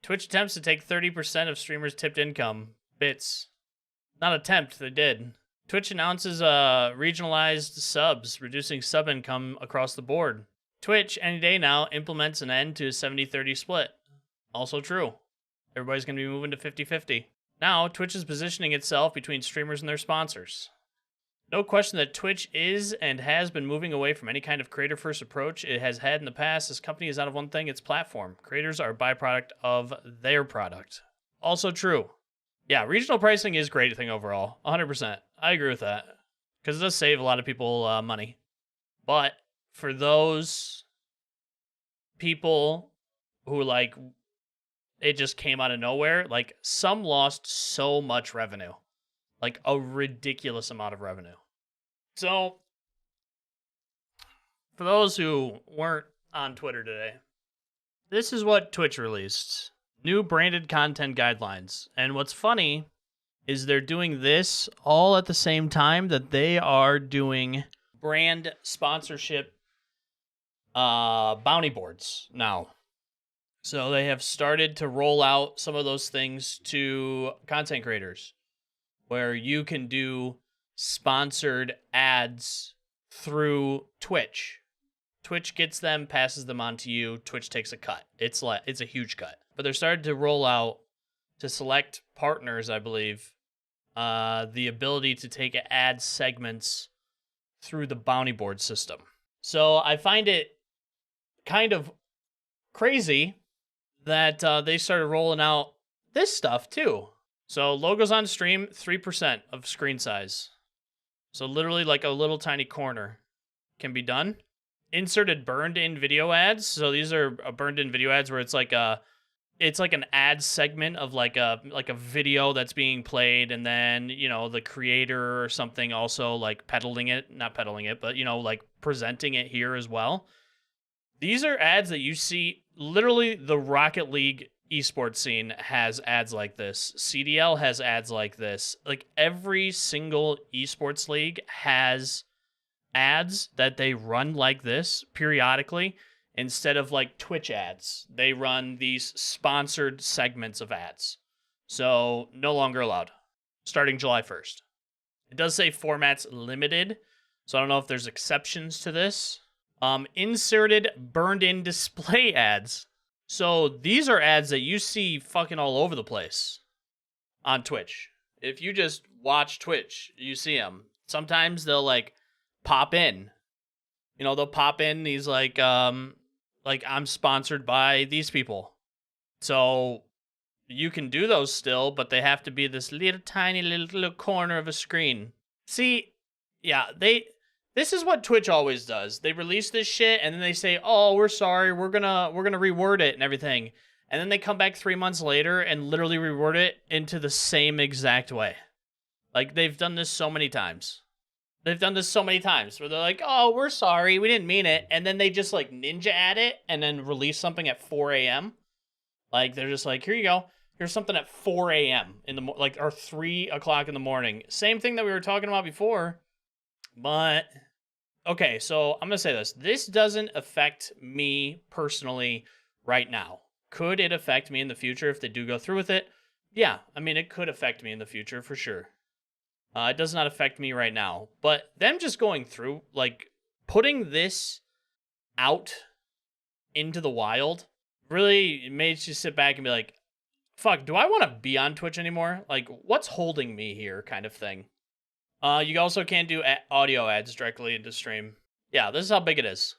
Twitch attempts to take 30% of streamers' tipped income. Bits. Not attempt, they did. Twitch announces regionalized subs, reducing sub income across the board. Twitch, any day now, implements an end to a 70-30 split. Also true. Everybody's going to be moving to 50-50. Now, Twitch is positioning itself between streamers and their sponsors. No question that Twitch is and has been moving away from any kind of creator-first approach it has had in the past. This company is out of one thing, its platform. Creators are a byproduct of their product. Also true. Yeah, regional pricing is a great thing overall. 100%. I agree with that. Because it does save a lot of people money. But for those people who, like, it just came out of nowhere, like, some lost so much revenue. Like, a ridiculous amount of revenue. So, for those who weren't on Twitter today, this is what Twitch released. New branded content guidelines. And what's funny is they're doing this all at the same time that they are doing brand sponsorship bounty boards now. So they have started to roll out some of those things to content creators where you can do sponsored ads through Twitch. Twitch gets them, passes them on to you. Twitch takes a cut. It's a huge cut. But they're starting to roll out to select partners, I believe, the ability to take ad segments through the bounty board system. So I find it kind of crazy that they started rolling out this stuff too. So logos on stream, 3% of screen size. So literally like a little tiny corner can be done. Inserted burned in video ads. So these are burned in video ads where it's like an ad segment of like a video that's being played, and then, you know, the creator or something also like not peddling it, but, you know, like presenting it here as well. These are ads that you see. Literally, the Rocket League esports scene has ads like this. CDL has ads like this. Like, every single esports league has ads that they run like this periodically instead of like Twitch ads. They run these sponsored segments of ads. So, no longer allowed. Starting July 1st. It does say formats limited, so I don't know if there's exceptions to this. Inserted burned-in display ads. So these are ads that you see fucking all over the place on Twitch. If you just watch Twitch, you see them. Sometimes they'll like pop in. You know, they'll pop in these like I'm sponsored by these people. So you can do those still, but they have to be this little tiny little corner of a screen. See, yeah, this is what Twitch always does. They release this shit and then they say, "Oh, we're sorry. We're going to reword it and everything." And then they come back 3 months later and literally reword it into the same exact way. Like, they've done this so many times. Where they're like, "Oh, we're sorry. We didn't mean it." And then they just like ninja at it and then release something at 4 a.m. Like, they're just like, "Here you go. Here's something at 4 a.m. or 3 o'clock in the morning." Same thing that we were talking about before. But, okay, so I'm going to say this. This doesn't affect me personally right now. Could it affect me in the future if they do go through with it? Yeah, I mean, it could affect me in the future for sure. It does not affect me right now. But them just going through, like, putting this out into the wild really makes you sit back and be like, fuck, do I want to be on Twitch anymore? Like, what's holding me here kind of thing? You also can't do audio ads directly into stream. Yeah, this is how big it is.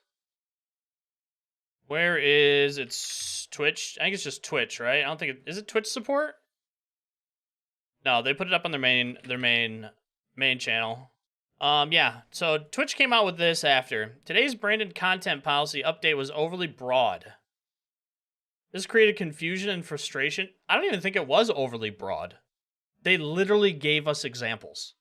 Where is it's Twitch? I think it's just Twitch, right? I don't think is it Twitch support? No, they put it up on their main channel. Yeah. So Twitch came out with this after today's branded content policy update was overly broad. This created confusion and frustration. I don't even think it was overly broad. They literally gave us examples.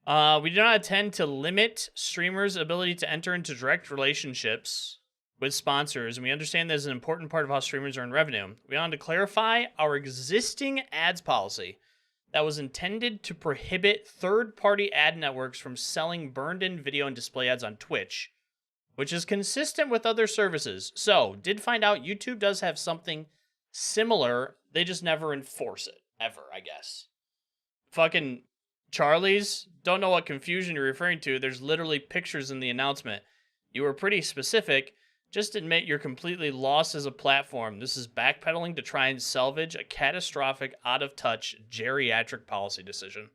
We do not intend to limit streamers' ability to enter into direct relationships with sponsors, and we understand that is an important part of how streamers earn revenue. We want to clarify our existing ads policy that was intended to prohibit third-party ad networks from selling burned-in video and display ads on Twitch, which is consistent with other services. So, did find out YouTube does have something similar. They just never enforce it ever, I guess. Fucking Charlie's, don't know what confusion you're referring to. There's literally pictures in the announcement. You were pretty specific. Just admit you're completely lost as a platform. This is backpedaling to try and salvage a catastrophic, out-of-touch, geriatric policy decision,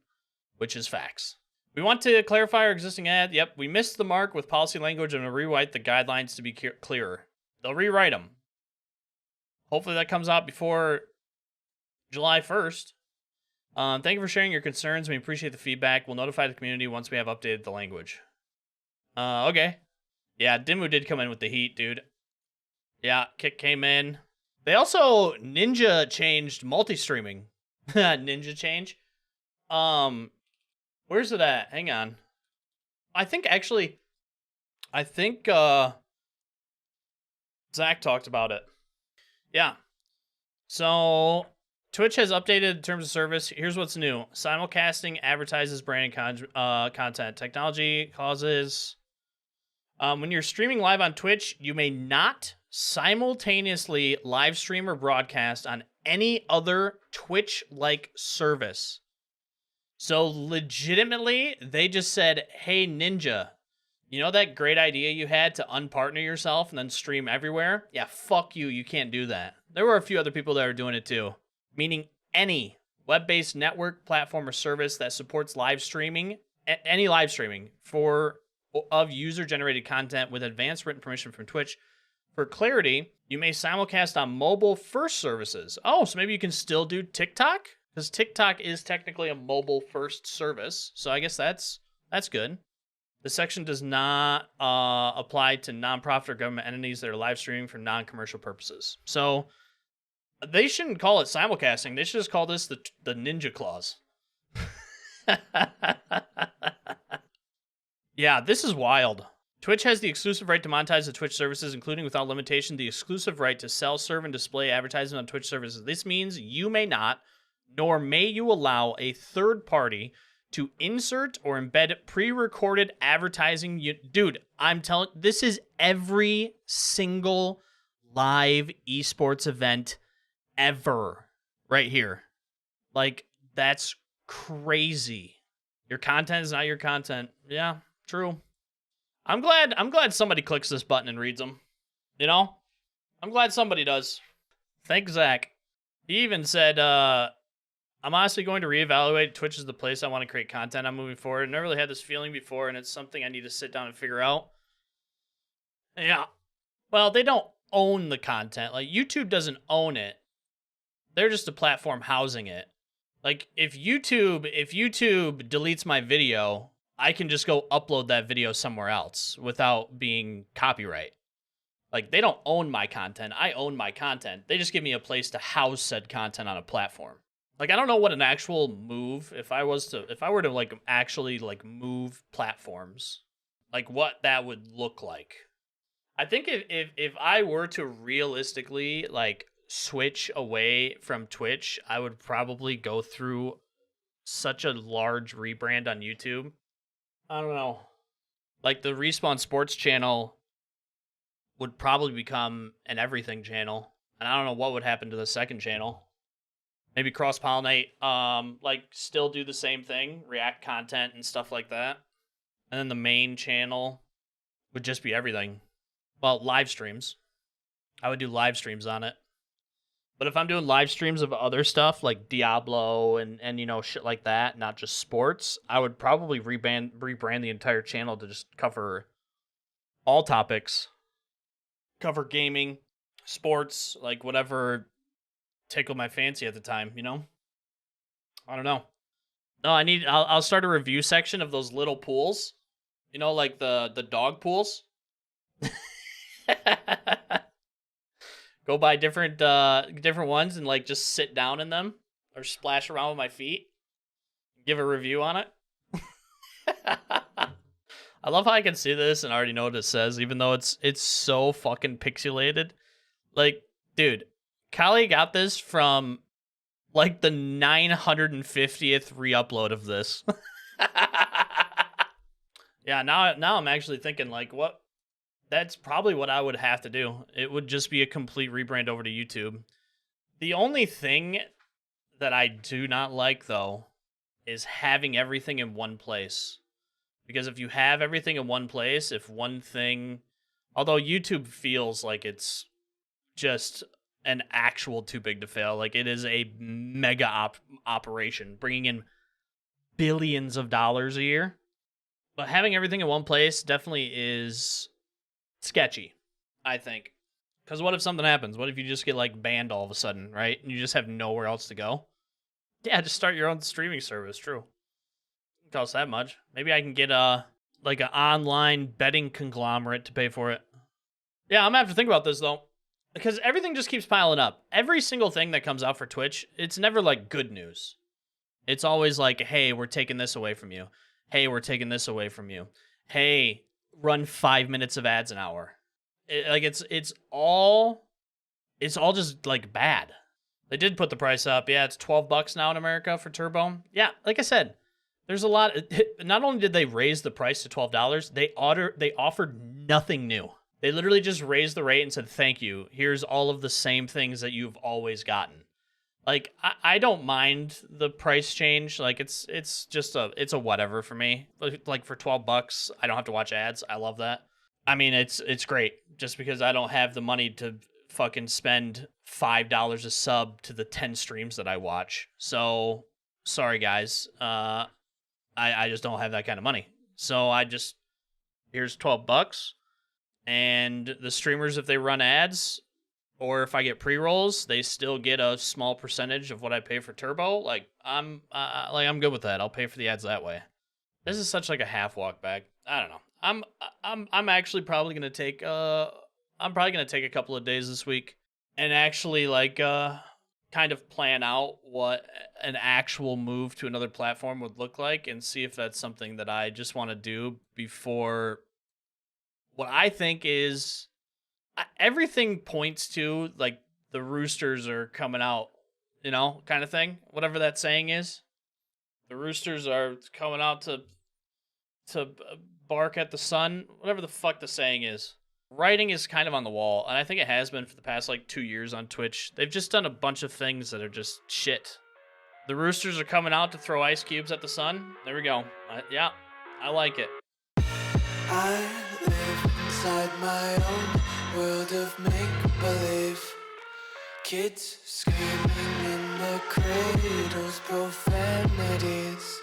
which is facts. We want to clarify our existing ad. Yep, we missed the mark with policy language and will rewrite the guidelines to be clearer. They'll rewrite them. Hopefully that comes out before July 1st. Thank you for sharing your concerns. We appreciate the feedback. We'll notify the community once we have updated the language. Okay. Yeah, Dimmu did come in with the heat, dude. Yeah, Kick came in. They also Ninja changed multi-streaming. Ninja change. Where's it at? Hang on. I think Zach talked about it. Yeah. So Twitch has updated terms of service. Here's what's new. Simulcasting advertises branding content. Technology causes... when you're streaming live on Twitch, you may not simultaneously live stream or broadcast on any other Twitch-like service. So legitimately, they just said, hey, Ninja, you know that great idea you had to unpartner yourself and then stream everywhere? Yeah, fuck you. You can't do that. There were a few other people that were doing it too. Meaning any web-based network, platform, or service that supports live streaming, any live streaming of user-generated content with advanced written permission from Twitch. For clarity, you may simulcast on mobile-first services. Oh, so maybe you can still do TikTok? Because TikTok is technically a mobile-first service, so I guess that's good. The section does not apply to nonprofit or government entities that are live streaming for non-commercial purposes. So they shouldn't call it simulcasting. They should just call this the Ninja Clause. Yeah, this is wild. Twitch has the exclusive right to monetize the Twitch services, including without limitation the exclusive right to sell, serve, and display advertisement on Twitch services. This means you may not, nor may you allow a third party to insert or embed pre-recorded advertising. Dude, I'm telling, this is every single live esports event ever right here. Like, that's crazy. Your content is not your content. Yeah, true. I'm glad somebody clicks this button and reads them. You know? I'm glad somebody does. Thanks, Zach. He even said, I'm honestly going to reevaluate. Twitch is the place I want to create content on moving forward. I never really had this feeling before, and it's something I need to sit down and figure out. Yeah. Well, they don't own the content. Like, YouTube doesn't own it. They're just a platform housing it. Like, if YouTube deletes my video, I can just go upload that video somewhere else without being copyright. Like, they don't own my content. I own my content. They just give me a place to house said content on a platform. Like, I don't know what an actual move, if I were to like actually like move platforms, like what that would look like. I think if I were to realistically like switch away from Twitch, I would probably go through such a large rebrand on YouTube. I don't know. Like, the Respawn Sports channel would probably become an everything channel. And I don't know what would happen to the second channel. Maybe cross-pollinate, like, still do the same thing, react content and stuff like that. And then the main channel would just be everything. Well, live streams. I would do live streams on it. But if I'm doing live streams of other stuff, like Diablo and you know, shit like that, not just sports, I would probably rebrand the entire channel to just cover all topics. Cover gaming, sports, like whatever tickled my fancy at the time, you know? I don't know. No, I'll start a review section of those little pools. You know, like the dog pools. Go buy different ones and like just sit down in them or splash around with my feet. Give a review on it. I love how I can see this and already know what it says, even though it's so fucking pixelated. Like, dude, Kali got this from like the 950th re-upload of this. Yeah, now I'm actually thinking like, what? That's probably what I would have to do. It would just be a complete rebrand over to YouTube. The only thing that I do not like, though, is having everything in one place. Because if you have everything in one place, if one thing, although YouTube feels like it's just an actual too big to fail, like it is a mega operation, bringing in billions of dollars a year. But having everything in one place definitely is sketchy, I think. Because what if something happens? What if you just get like banned all of a sudden, right? And you just have nowhere else to go? Yeah, just start your own streaming service. True. It costs that much. Maybe I can get like an online betting conglomerate to pay for it. Yeah, I'm gonna have to think about this though, because everything just keeps piling up. Every single thing that comes out for Twitch, it's never like good news. It's always like, hey, we're taking this away from you. Hey, we're taking this away from you. Hey, run 5 minutes of ads an hour. It's all just like bad. They did put the price up. Yeah, it's $12 now in America for Turbo. Yeah, like I said, there's a lot. Not only did they raise the price to $12, they offered nothing new. They literally just raised the rate and said, "Thank you. Here's all of the same things that you've always gotten." Like I don't mind the price change. Like it's just a whatever for me. Like for $12, I don't have to watch ads. I love that. I mean, it's great just because I don't have the money to fucking spend $5 a sub to the 10 streams that I watch. So sorry guys. I just don't have that kind of money. So here's $12, and the streamers, if they run ads or if I get pre-rolls, they still get a small percentage of what I pay for Turbo. Like I'm good with that. I'll pay for the ads that way. This is such like a half walk back. I don't know. I'm actually probably gonna take a couple of days this week and actually like kind of plan out what an actual move to another platform would look like and see if that's something that I just want to do before what I think is everything points to like the roosters are coming out, kind of thing. Whatever that saying is. The roosters are coming out to bark at the sun, whatever the fuck the saying is. Writing is kind of on the wall, and I think it has been for the past like 2 years on Twitch. They've just done a bunch of things that are just shit. The roosters are coming out to throw ice cubes at the sun. There we go. Yeah, I like it. I live inside my own world of make-believe. Kids screaming in the cradles, profanities.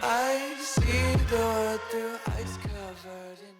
I see the world through ice covered in